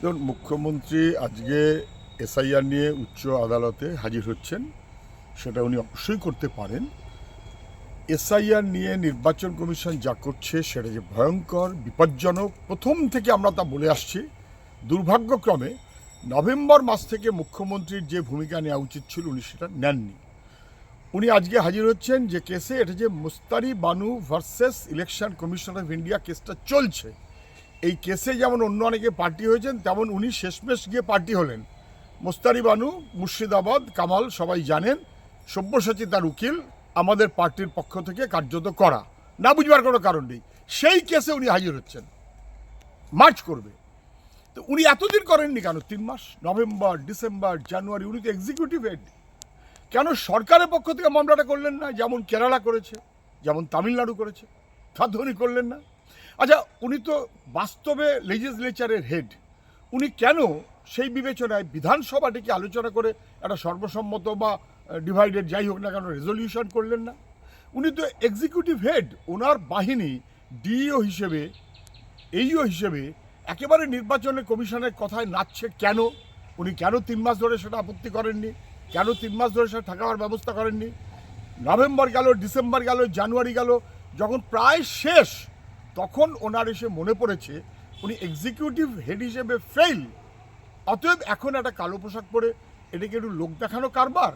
দেখুন, মুখ্যমন্ত্রী আজকে এসআইআর নিয়ে উচ্চ আদালতে হাজির হচ্ছেন, সেটা উনি অবশ্যই করতে পারেন। এসআইআর নিয়ে নির্বাচন কমিশন যা করছে সেটা যে ভয়ঙ্কর, বিপজ্জনক, প্রথম থেকে আমরা তা বলে আসছি। দুর্ভাগ্যক্রমে নভেম্বর মাস থেকে মুখ্যমন্ত্রীর যে ভূমিকা নেওয়া উচিত ছিল উনি সেটা নেননি। উনি আজকে হাজির হচ্ছেন যে কেসে, এটা যে Mustari Banu versus election commission of India কেসটা চলছে। এই কেসে যেমন অন্য অনেকে পার্টি হয়েছেন, তেমন উনি শেষমেশ গিয়ে পার্টি হলেন। মুস্তারি বানু মুর্শিদাবাদ, কামাল সবাই জানেন, সব্যসাচী তার উকিল, আমাদের পার্টির পক্ষ থেকে কার্যত করা, না বুঝবার কোনো কারণ নেই। সেই কেসে উনি হাজির হচ্ছেন, মার্চ করবে। তো উনি এতদিন করেননি কেন? 3 মাস, নভেম্বর, ডিসেম্বর, জানুয়ারি, উনি তো এক্সিকিউটিভ হেড। কেন সরকারের পক্ষ থেকে মামলাটা করলেন না, যেমন কেরালা করেছে, যেমন তামিলনাড়ু করেছে? তাতে উনি করলেন না। আচ্ছা, উনি তো বাস্তবে লেজিসলেচারের হেড, উনি কেন সেই বিবেচনায় বিধানসভাটিকে আলোচনা করে একটা সর্বসম্মত বা ডিভাইডেড যাই হোক না কেন রেজলিউশন করলেন না? উনি তো এক্সিকিউটিভ হেড, ওনার বাহিনী ডিইও হিসেবে, এইও হিসেবে একেবারে নির্বাচনের কমিশনের কথায় নাচছে কেন? উনি কেন 3 মাস ধরে সেটা আপত্তি করেননি? কেন 3 মাস ধরে সেটা ঠেকাবার ব্যবস্থা করেননি? নভেম্বর গেল, ডিসেম্বর গেল, জানুয়ারি গেল, যখন প্রায় শেষ তখন ওনার এসে মনে পড়েছে উনি এক্সিকিউটিভ হেড হিসেবে ফেল। অতএব এখন একটা কালো পোশাক পরে এটাকে একটু লোক দেখানো কারবার।